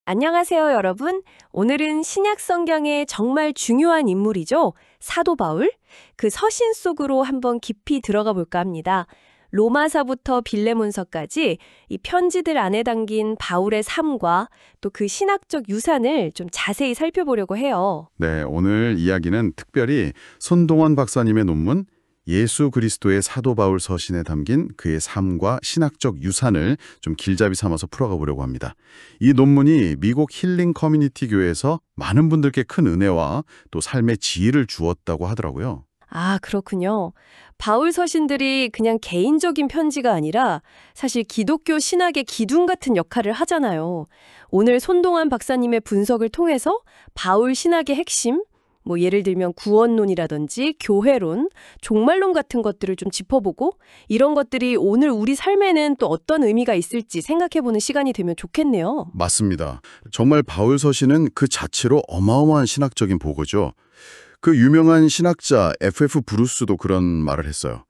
안녕하세요, 여러분. 오늘은 신약 성경의 정말 중요한 인물이죠. 사도 바울. 그 서신 속으로 한번 깊이 들어가 볼까 합니다. 로마서부터 빌레몬서까지 이 편지들 안에 담긴 바울의 삶과 또 그 신학적 유산을 좀 자세히 살펴보려고 해요. 네, 오늘 이야기는 특별히 손동원 박사님의 논문 예수 그리스도의 사도 바울 서신에 담긴 그의 삶과 신학적 유산을 좀 길잡이 삼아서 풀어가 보려고 합니다. 이 논문이 미국 힐링 커뮤니티 교회에서 많은 분들께 큰 은혜와 또 삶의 지혜를 주었다고 하더라고요. 아, 그렇군요. 바울 서신들이 그냥 개인적인 편지가 아니라 사실 기독교 신학의 기둥 같은 역할을 하잖아요. 오늘 손동환 박사님의 분석을 통해서 바울 신학의 핵심, 뭐 예를 들면 구원론이라든지 교회론, 종말론 같은 것들을 좀 짚어보고 이런 것들이 오늘 우리 삶에는 또 어떤 의미가 있을지 생각해보는 시간이 되면 좋겠네요. 맞습니다. 정말 바울 서신은 그 자체로 어마어마한 신학적인 보고죠. 그 유명한 신학자 F.F. 브루스도 그런 말을 했어요.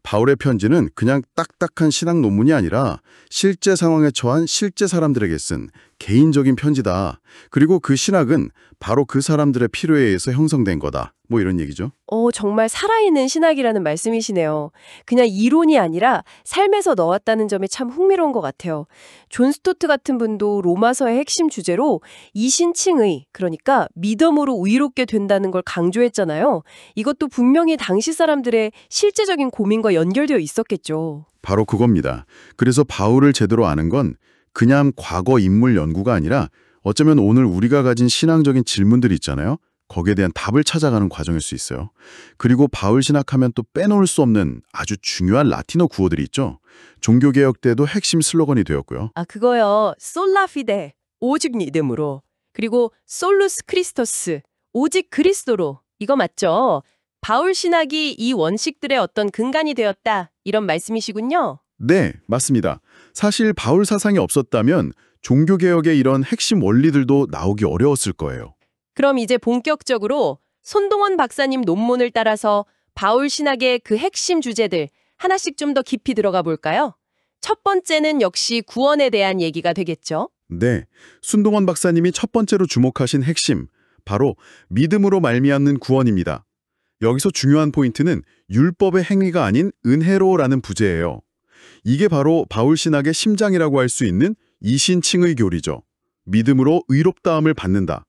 바울의 편지는 그냥 딱딱한 신학 논문이 아니라 실제 상황에 처한 실제 사람들에게 쓴 개인적인 편지다. 그리고 그 신학은 바로 그 사람들의 필요에 의해서 형성된 거다. 뭐 이런 얘기죠. 정말 살아있는 신학이라는 말씀이시네요. 그냥 이론이 아니라 삶에서 넣었다는 점이 참 흥미로운 것 같아요. 존 스토트 같은 분도 로마서의 핵심 주제로 이신칭의, 그러니까 믿음으로 의롭게 된다는 걸 강조했잖아요. 이것도 분명히 당시 사람들의 실제적인 고민과 연결되어 있었겠죠. 바로 그겁니다. 그래서 바울을 제대로 아는 건 그냥 과거 인물 연구가 아니라 어쩌면 오늘 우리가 가진 신앙적인 질문들이 있잖아요. 거기에 대한 답을 찾아가는 과정일 수 있어요. 그리고 바울 신학하면 또 빼놓을 수 없는 아주 중요한 라틴어 구어들이 있죠. 종교개혁 때도 핵심 슬로건이 되었고요. 아, 그거요. 솔라 피데, 오직 믿음으로. 그리고 솔루스 크리스토스, 오직 그리스도로. 이거 맞죠? 바울 신학이 이 원칙들의 어떤 근간이 되었다. 이런 말씀이시군요. 네, 맞습니다. 사실 바울 사상이 없었다면 종교개혁의 이런 핵심 원리들도 나오기 어려웠을 거예요. 그럼 이제 본격적으로 손동원 박사님 논문을 따라서 바울 신학의 그 핵심 주제들 하나씩 좀 더 깊이 들어가 볼까요? 첫 번째는 역시 구원에 대한 얘기가 되겠죠. 네, 손동원 박사님이 첫 번째로 주목하신 핵심, 바로 믿음으로 말미암는 구원입니다. 여기서 중요한 포인트는 율법의 행위가 아닌 은혜로라는 부제예요. 이게 바로 바울 신학의 심장이라고 할 수 있는 이신칭의 교리죠. 믿음으로 의롭다함을 받는다.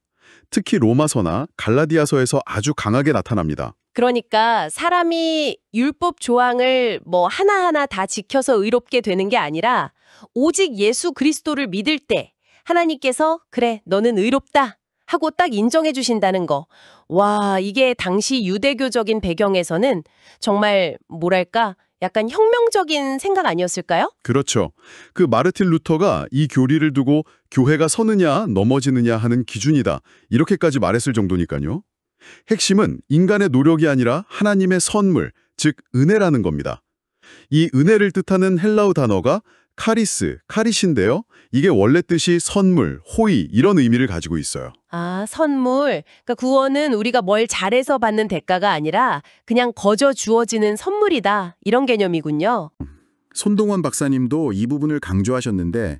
특히 로마서나 갈라디아서에서 아주 강하게 나타납니다. 그러니까 사람이 율법 조항을 뭐 하나하나 다 지켜서 의롭게 되는 게 아니라 오직 예수 그리스도를 믿을 때 하나님께서 그래, 너는 의롭다 하고 딱 인정해 주신다는 거. 와, 이게 당시 유대교적인 배경에서는 정말 뭐랄까 약간 혁명적인 생각 아니었을까요? 그렇죠. 그 마르틴 루터가 이 교리를 두고 교회가 서느냐 넘어지느냐 하는 기준이다. 이렇게까지 말했을 정도니까요. 핵심은 인간의 노력이 아니라 하나님의 선물, 즉 은혜라는 겁니다. 이 은혜를 뜻하는 헬라어 단어가 카리스인데요. 이게 원래 뜻이 선물, 호의 이런 의미를 가지고 있어요. 아, 선물. 그러니까 구원은 우리가 뭘 잘해서 받는 대가가 아니라 그냥 거저 주어지는 선물이다. 이런 개념이군요. 손동원 박사님도 이 부분을 강조하셨는데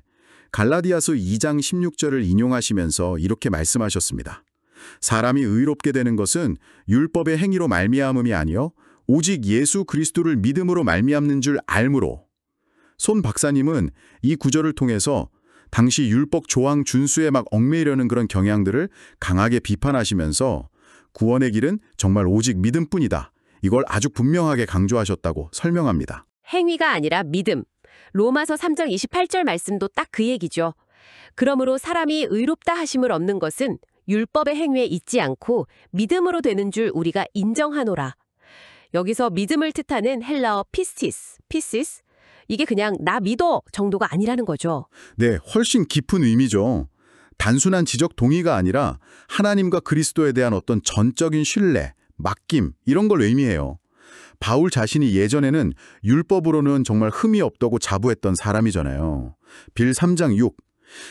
갈라디아서 2장 16절을 인용하시면서 이렇게 말씀하셨습니다. 사람이 의롭게 되는 것은 율법의 행위로 말미암음이 아니요 오직 예수 그리스도를 믿음으로 말미암는 줄 알므로. 손 박사님은 이 구절을 통해서 당시 율법 조항 준수에 막 얽매이려는 그런 경향들을 강하게 비판하시면서 구원의 길은 정말 오직 믿음뿐이다. 이걸 아주 분명하게 강조하셨다고 설명합니다. 행위가 아니라 믿음. 로마서 3장 28절 말씀도 딱 그 얘기죠. 그러므로 사람이 의롭다 하심을 얻는 것은 율법의 행위에 있지 않고 믿음으로 되는 줄 우리가 인정하노라. 여기서 믿음을 뜻하는 헬라어 피시스. 이게 그냥 나 믿어 정도가 아니라는 거죠. 네, 훨씬 깊은 의미죠. 단순한 지적 동의가 아니라 하나님과 그리스도에 대한 어떤 전적인 신뢰, 맡김 이런 걸 의미해요. 바울 자신이 예전에는 율법으로는 정말 흠이 없다고 자부했던 사람이잖아요. 빌 3장 6.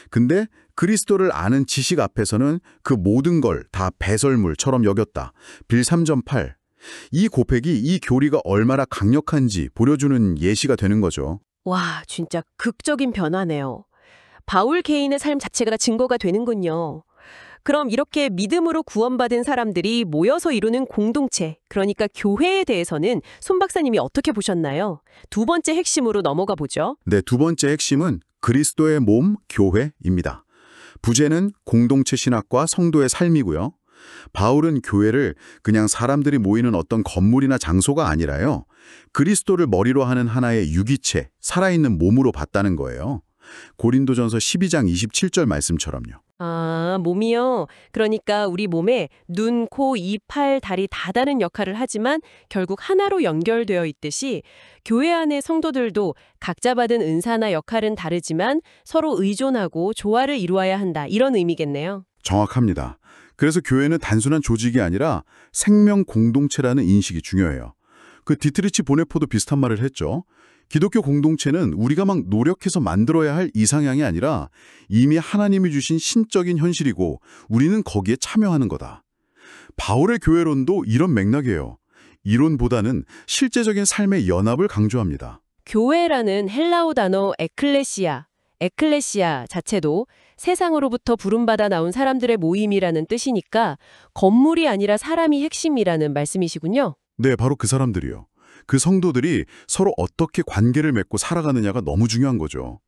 근데 그리스도를 아는 지식 앞에서는 그 모든 걸 다 배설물처럼 여겼다. 빌 3점 8. 이 고백이 이 교리가 얼마나 강력한지 보여주는 예시가 되는 거죠. 와, 진짜 극적인 변화네요. 바울 개인의 삶 자체가 증거가 되는군요. 그럼 이렇게 믿음으로 구원받은 사람들이 모여서 이루는 공동체, 그러니까 교회에 대해서는 손 박사님이 어떻게 보셨나요? 두 번째 핵심으로 넘어가 보죠. 네, 두 번째 핵심은 그리스도의 몸, 교회입니다. 부제는 공동체 신학과 성도의 삶이고요. 바울은 교회를 그냥 사람들이 모이는 어떤 건물이나 장소가 아니라요. 그리스도를 머리로 하는 하나의 유기체, 살아있는 몸으로 봤다는 거예요. 고린도전서 12장 27절 말씀처럼요. 아, 몸이요. 그러니까 우리 몸에 눈, 코, 입, 팔, 다리 다 다른 역할을 하지만 결국 하나로 연결되어 있듯이 교회 안의 성도들도 각자 받은 은사나 역할은 다르지만 서로 의존하고 조화를 이루어야 한다. 이런 의미겠네요. 정확합니다. 그래서 교회는 단순한 조직이 아니라 생명 공동체라는 인식이 중요해요. 그 디트리치 보네포도 비슷한 말을 했죠. 기독교 공동체는 우리가 막 노력해서 만들어야 할 이상향이 아니라 이미 하나님이 주신 신적인 현실이고 우리는 거기에 참여하는 거다. 바울의 교회론도 이런 맥락이에요. 이론보다는 실제적인 삶의 연합을 강조합니다. 교회라는 헬라어 단어 에클레시아 자체도 세상으로부터 부름받아 나온 사람들의 모임이라는 뜻이니까 건물이 아니라 사람이 핵심이라는 말씀이시군요. 네, 바로 그 사람들이요. 그 성도들이 서로 어떻게 관계를 맺고 살아가느냐가 너무 중요한 거죠.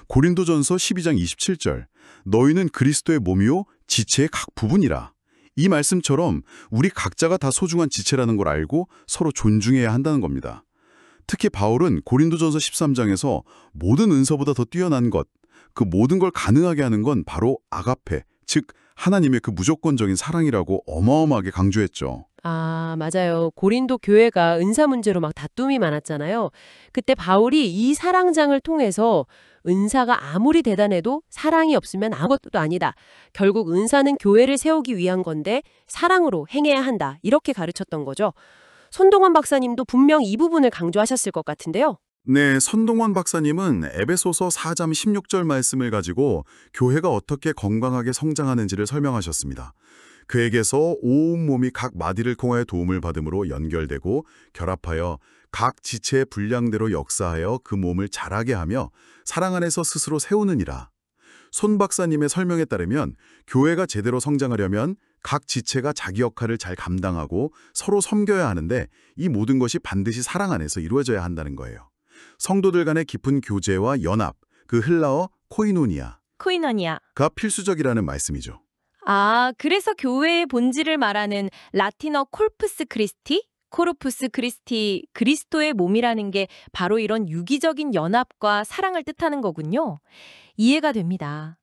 고린도전서 12장 27절 너희는 그리스도의 몸이요 지체의 각 부분이라. 이 말씀처럼 우리 각자가 다 소중한 지체라는 걸 알고 서로 존중해야 한다는 겁니다. 특히 바울은 고린도전서 13장에서 모든 은사보다 더 뛰어난 것, 그 모든 걸 가능하게 하는 건 바로 아가페, 즉 하나님의 그 무조건적인 사랑이라고 어마어마하게 강조했죠. 아, 맞아요. 고린도 교회가 은사 문제로 막 다툼이 많았잖아요. 그때 바울이 이 사랑장을 통해서 은사가 아무리 대단해도 사랑이 없으면 아무것도 아니다. 결국 은사는 교회를 세우기 위한 건데 사랑으로 행해야 한다. 이렇게 가르쳤던 거죠. 손동원 박사님도 분명 이 부분을 강조하셨을 것 같은데요. 네, 선동원 박사님은 에베소서 4장 16절 말씀을 가지고 교회가 어떻게 건강하게 성장하는지를 설명하셨습니다. 그에게서 온 몸이 각 마디를 통하여 도움을 받음으로 연결되고 결합하여 각 지체의 분량대로 역사하여 그 몸을 자라게 하며 사랑 안에서 스스로 세우느니라. 손 박사님의 설명에 따르면 교회가 제대로 성장하려면 각 지체가 자기 역할을 잘 감당하고 서로 섬겨야 하는데 이 모든 것이 반드시 사랑 안에서 이루어져야 한다는 거예요. 성도들 간의 깊은 교제와 연합, 그 헬라어 코이노니아가 필수적이라는 말씀이죠. 아, 그래서 교회의 본질을 말하는 라틴어 코르푸스 크리스티, 그리스도의 몸이라는 게 바로 이런 유기적인 연합과 사랑을 뜻하는 거군요. 이해가 됩니다.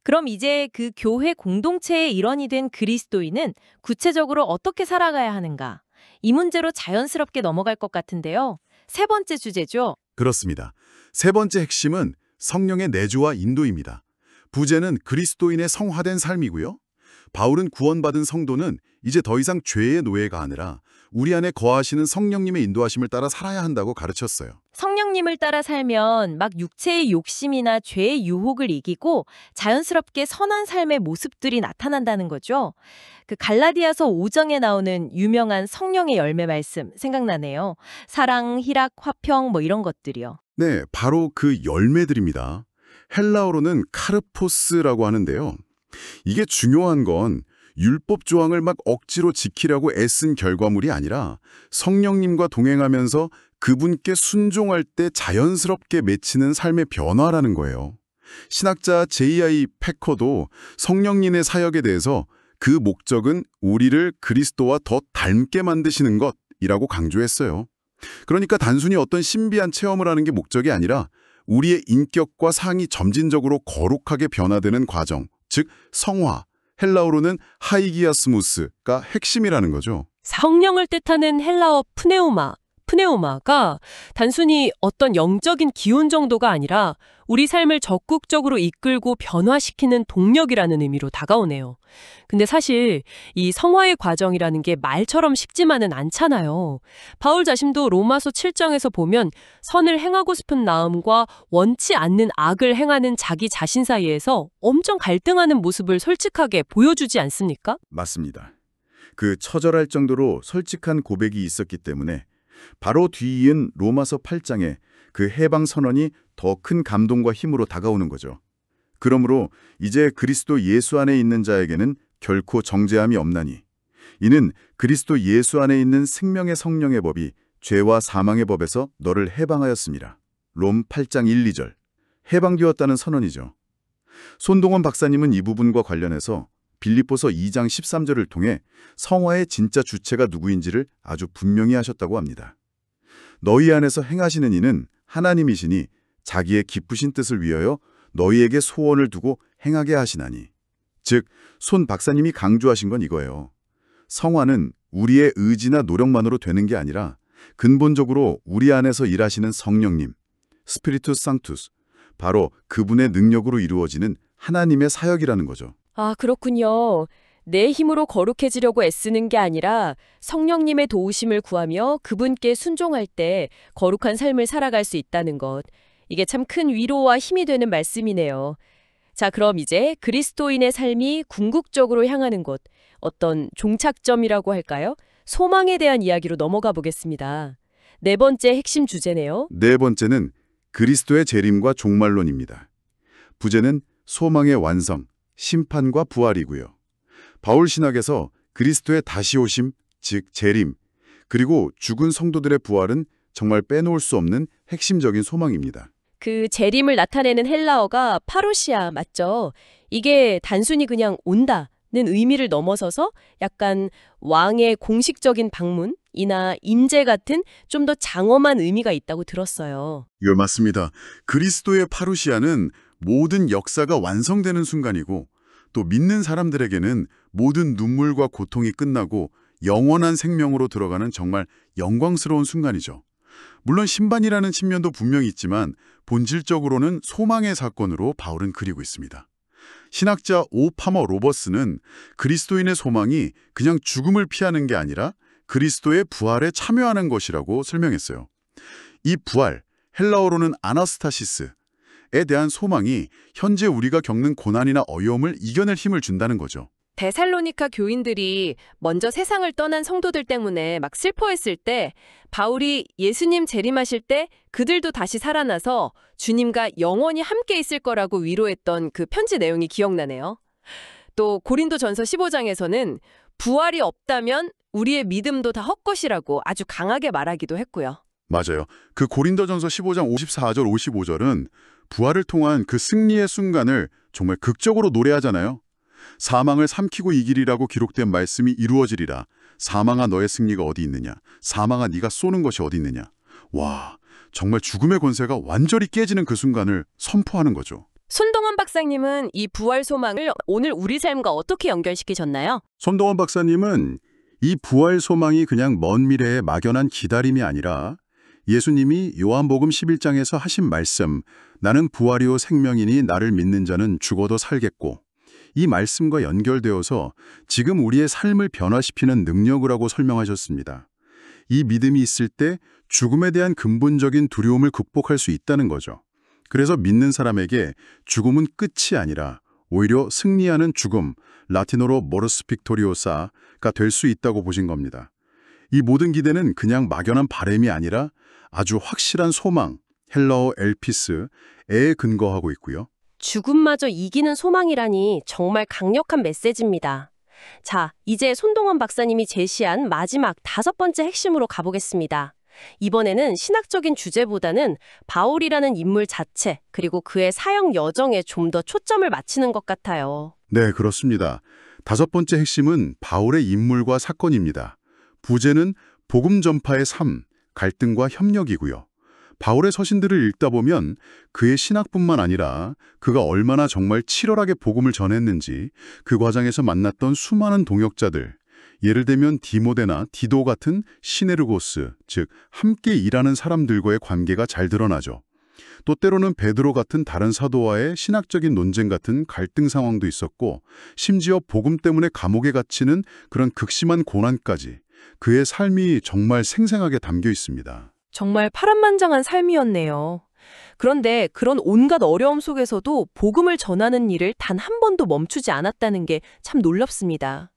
그럼 이제 그 교회 공동체의 일원이 된 그리스도인은 구체적으로 어떻게 살아가야 하는가? 이 문제로 자연스럽게 넘어갈 것 같은데요. 세 번째 주제죠. 그렇습니다. 세 번째 핵심은 성령의 내주와 인도입니다. 부제는 그리스도인의 성화된 삶이고요. 바울은 구원받은 성도는 이제 더 이상 죄의 노예가 아니라 우리 안에 거하시는 성령님의 인도하심을 따라 살아야 한다고 가르쳤어요. 성령님을 따라 살면 막 육체의 욕심이나 죄의 유혹을 이기고 자연스럽게 선한 삶의 모습들이 나타난다는 거죠. 그 갈라디아서 5장에 나오는 유명한 성령의 열매 말씀 생각나네요. 사랑, 희락, 화평 뭐 이런 것들이요. 네, 바로 그 열매들입니다. 헬라어로는 카르포스라고 하는데요. 이게 중요한 건 율법 조항을 막 억지로 지키려고 애쓴 결과물이 아니라 성령님과 동행하면서 그분께 순종할 때 자연스럽게 맺히는 삶의 변화라는 거예요. 신학자 J.I. 패커도 성령님의 사역에 대해서 그 목적은 우리를 그리스도와 더 닮게 만드시는 것이라고 강조했어요. 그러니까 단순히 어떤 신비한 체험을 하는 게 목적이 아니라 우리의 인격과 상이 점진적으로 거룩하게 변화되는 과정, 즉 성화, 헬라어로는 하이기아스무스가 핵심이라는 거죠. 성령을 뜻하는 헬라어 프네우마가 단순히 어떤 영적인 기운 정도가 아니라 우리 삶을 적극적으로 이끌고 변화시키는 동력이라는 의미로 다가오네요. 근데 사실 이 성화의 과정이라는 게 말처럼 쉽지만은 않잖아요. 바울 자신도 로마서 7장에서 보면 선을 행하고 싶은 마음과 원치 않는 악을 행하는 자기 자신 사이에서 엄청 갈등하는 모습을 솔직하게 보여주지 않습니까? 맞습니다. 그 처절할 정도로 솔직한 고백이 있었기 때문에 바로 뒤이은 로마서 8장에 그 해방 선언이 더 큰 감동과 힘으로 다가오는 거죠. 그러므로 이제 그리스도 예수 안에 있는 자에게는 결코 정죄함이 없나니 이는 그리스도 예수 안에 있는 생명의 성령의 법이 죄와 사망의 법에서 너를 해방하였습니다. 롬 8장 1, 2절. 해방되었다는 선언이죠. 손동원 박사님은 이 부분과 관련해서 빌립보서 2장 13절을 통해 성화의 진짜 주체가 누구인지를 아주 분명히 하셨다고 합니다. 너희 안에서 행하시는 이는 하나님이시니 자기의 기쁘신 뜻을 위하여 너희에게 소원을 두고 행하게 하시나니. 즉, 손 박사님이 강조하신 건 이거예요. 성화는 우리의 의지나 노력만으로 되는 게 아니라 근본적으로 우리 안에서 일하시는 성령님, 스피리투스 상투스, 바로 그분의 능력으로 이루어지는 하나님의 사역이라는 거죠. 아, 그렇군요. 내 힘으로 거룩해지려고 애쓰는 게 아니라 성령님의 도우심을 구하며 그분께 순종할 때 거룩한 삶을 살아갈 수 있다는 것. 이게 참 큰 위로와 힘이 되는 말씀이네요. 자, 그럼 이제 그리스도인의 삶이 궁극적으로 향하는 곳, 어떤 종착점이라고 할까요? 소망에 대한 이야기로 넘어가 보겠습니다. 네 번째 핵심 주제네요. 네 번째는 그리스도의 재림과 종말론입니다. 부제는 소망의 완성, 심판과 부활이고요. 바울 신학에서 그리스도의 다시 오심, 즉 재림, 그리고 죽은 성도들의 부활은 정말 빼놓을 수 없는 핵심적인 소망입니다. 그 재림을 나타내는 헬라어가 파루시아 맞죠? 이게 단순히 그냥 온다는 의미를 넘어서서 약간 왕의 공식적인 방문이나 임재 같은 좀 더 장엄한 의미가 있다고 들었어요. 예, 맞습니다. 그리스도의 파루시아는 모든 역사가 완성되는 순간이고 또 믿는 사람들에게는 모든 눈물과 고통이 끝나고 영원한 생명으로 들어가는 정말 영광스러운 순간이죠. 물론 신반이라는 측면도 분명히 있지만 본질적으로는 소망의 사건으로 바울은 그리고 있습니다. 신학자 오 파머 로버스는 그리스도인의 소망이 그냥 죽음을 피하는 게 아니라 그리스도의 부활에 참여하는 것이라고 설명했어요. 이 부활, 헬라어로는 아나스타시스에 대한 소망이 현재 우리가 겪는 고난이나 어려움을 이겨낼 힘을 준다는 거죠. 데살로니가 교인들이 먼저 세상을 떠난 성도들 때문에 막 슬퍼했을 때 바울이 예수님 재림하실 때 그들도 다시 살아나서 주님과 영원히 함께 있을 거라고 위로했던 그 편지 내용이 기억나네요. 또 고린도전서 15장에서는 부활이 없다면 우리의 믿음도 다 헛것이라고 아주 강하게 말하기도 했고요. 맞아요. 그 고린도전서 15장 54절 55절은 부활을 통한 그 승리의 순간을 정말 극적으로 노래하잖아요. 사망을 삼키고 이기리라고 기록된 말씀이 이루어지리라. 사망아 너의 승리가 어디 있느냐. 사망아 네가 쏘는 것이 어디 있느냐. 와, 정말 죽음의 권세가 완전히 깨지는 그 순간을 선포하는 거죠. 손동원 박사님은 이 부활 소망을 오늘 우리 삶과 어떻게 연결시키셨나요? 손동원 박사님은 이 부활 소망이 그냥 먼 미래의 막연한 기다림이 아니라 예수님이 요한복음 11장에서 하신 말씀, 나는 부활이요 생명이니 나를 믿는 자는 죽어도 살겠고, 이 말씀과 연결되어서 지금 우리의 삶을 변화시키는 능력을 하고 설명하셨습니다. 이 믿음이 있을 때 죽음에 대한 근본적인 두려움을 극복할 수 있다는 거죠. 그래서 믿는 사람에게 죽음은 끝이 아니라 오히려 승리하는 죽음, 라틴어로 모르스 빅토리오사가 될 수 있다고 보신 겁니다. 이 모든 기대는 그냥 막연한 바람이 아니라 아주 확실한 소망, 헬라어 엘피스에 근거하고 있고요. 죽음마저 이기는 소망이라니 정말 강력한 메시지입니다. 자, 이제 손동원 박사님이 제시한 마지막 5번째 핵심으로 가보겠습니다. 이번에는 신학적인 주제보다는 바울이라는 인물 자체, 그리고 그의 사역 여정에 좀 더 초점을 맞추는 것 같아요. 네, 그렇습니다. 5번째 핵심은 바울의 인물과 사건입니다. 부제는 복음 전파의 삶, 갈등과 협력이고요. 바울의 서신들을 읽다 보면 그의 신학뿐만 아니라 그가 얼마나 정말 치열하게 복음을 전했는지 그 과정에서 만났던 수많은 동역자들, 예를 들면 디모데나 디도 같은 시네르고스, 즉 함께 일하는 사람들과의 관계가 잘 드러나죠. 또 때로는 베드로 같은 다른 사도와의 신학적인 논쟁 같은 갈등 상황도 있었고, 심지어 복음 때문에 감옥에 갇히는 그런 극심한 고난까지 그의 삶이 정말 생생하게 담겨 있습니다. 정말 파란만장한 삶이었네요. 그런데 그런 온갖 어려움 속에서도 복음을 전하는 일을 단 한 번도 멈추지 않았다는 게 참 놀랍습니다.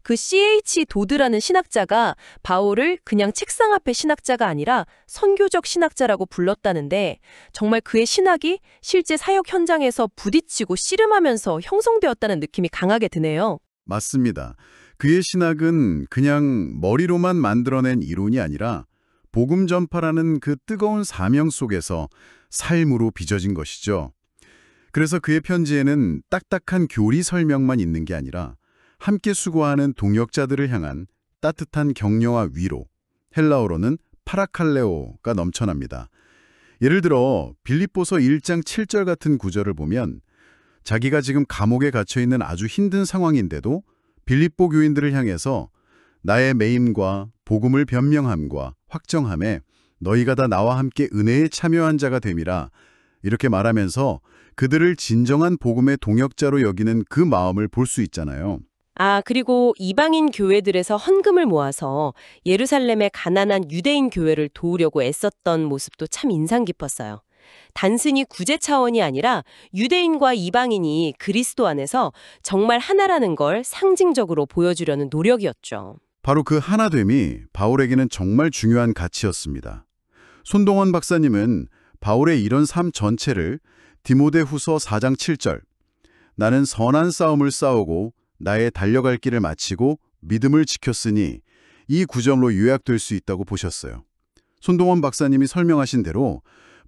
그 C.H. 도드라는 신학자가 바울을 그냥 책상 앞의 신학자가 아니라 선교적 신학자라고 불렀다는데 정말 그의 신학이 실제 사역 현장에서 부딪히고 씨름하면서 형성되었다는 느낌이 강하게 드네요. 맞습니다. 그의 신학은 그냥 머리로만 만들어낸 이론이 아니라 복음 전파라는 그 뜨거운 사명 속에서 삶으로 빚어진 것이죠. 그래서 그의 편지에는 딱딱한 교리 설명만 있는 게 아니라 함께 수고하는 동역자들을 향한 따뜻한 격려와 위로, 헬라어로는 파라칼레오가 넘쳐납니다. 예를 들어 빌립보서 1장 7절 같은 구절을 보면 자기가 지금 감옥에 갇혀있는 아주 힘든 상황인데도 빌립보 교인들을 향해서 나의 매임과 복음을 변명함과 확정함에 너희가 다 나와 함께 은혜에 참여한 자가 됨이라 이렇게 말하면서 그들을 진정한 복음의 동역자로 여기는 그 마음을 볼 수 있잖아요. 그리고 이방인 교회들에서 헌금을 모아서 예루살렘의 가난한 유대인 교회를 도우려고 애썼던 모습도 참 인상 깊었어요. 단순히 구제 차원이 아니라 유대인과 이방인이 그리스도 안에서 정말 하나라는 걸 상징적으로 보여주려는 노력이었죠. 바로 그 하나됨이 바울에게는 정말 중요한 가치였습니다. 손동원 박사님은 바울의 이런 삶 전체를 디모데후서 4장 7절 나는 선한 싸움을 싸우고 나의 달려갈 길을 마치고 믿음을 지켰으니 이 구절로 요약될 수 있다고 보셨어요. 손동원 박사님이 설명하신 대로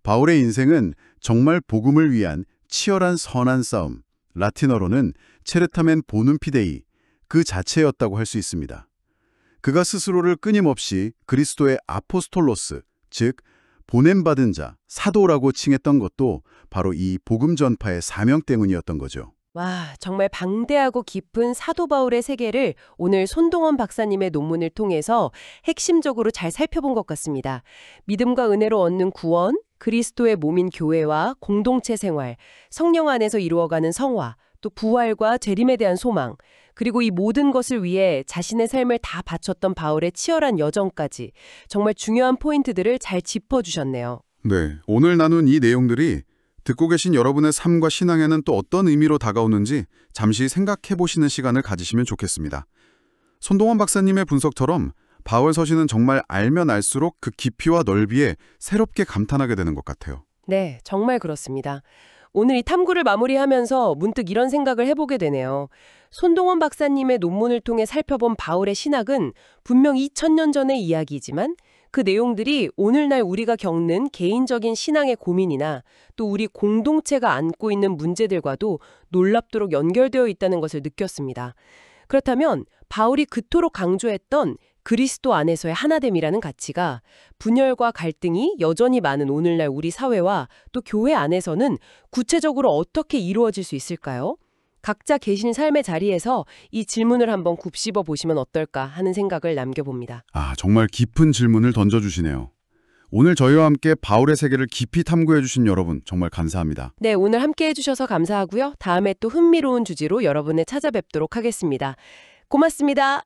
바울의 인생은 정말 복음을 위한 치열한 선한 싸움, 라틴어로는 체르타멘 보눔 피데이, 그 자체였다고 할 수 있습니다. 그가 스스로를 끊임없이 그리스도의 아포스톨로스, 즉 보냄받은 자, 사도라고 칭했던 것도 바로 이 복음 전파의 사명 때문이었던 거죠. 와, 정말 방대하고 깊은 사도 바울의 세계를 오늘 손동원 박사님의 논문을 통해서 핵심적으로 잘 살펴본 것 같습니다. 믿음과 은혜로 얻는 구원, 그리스도의 몸인 교회와 공동체 생활, 성령 안에서 이루어가는 성화, 또 부활과 재림에 대한 소망, 그리고 이 모든 것을 위해 자신의 삶을 다 바쳤던 바울의 치열한 여정까지 정말 중요한 포인트들을 잘 짚어주셨네요. 네, 오늘 나눈 이 내용들이 듣고 계신 여러분의 삶과 신앙에는 또 어떤 의미로 다가오는지 잠시 생각해 보시는 시간을 가지시면 좋겠습니다. 손동원 박사님의 분석처럼 바울 서신은 정말 알면 알수록 그 깊이와 넓이에 새롭게 감탄하게 되는 것 같아요. 네, 정말 그렇습니다. 오늘 이 탐구를 마무리하면서 문득 이런 생각을 해보게 되네요. 손동원 박사님의 논문을 통해 살펴본 바울의 신학은 분명 2000년 전의 이야기이지만 그 내용들이 오늘날 우리가 겪는 개인적인 신앙의 고민이나 또 우리 공동체가 안고 있는 문제들과도 놀랍도록 연결되어 있다는 것을 느꼈습니다. 그렇다면 바울이 그토록 강조했던 그리스도 안에서의 하나됨이라는 가치가 분열과 갈등이 여전히 많은 오늘날 우리 사회와 또 교회 안에서는 구체적으로 어떻게 이루어질 수 있을까요? 각자 계신 삶의 자리에서 이 질문을 한번 곱씹어 보시면 어떨까 하는 생각을 남겨봅니다. 정말 깊은 질문을 던져주시네요. 오늘 저희와 함께 바울의 세계를 깊이 탐구해 주신 여러분 정말 감사합니다. 네, 오늘 함께 해주셔서 감사하고요. 다음에 또 흥미로운 주제로 여러분을 찾아뵙도록 하겠습니다. 고맙습니다.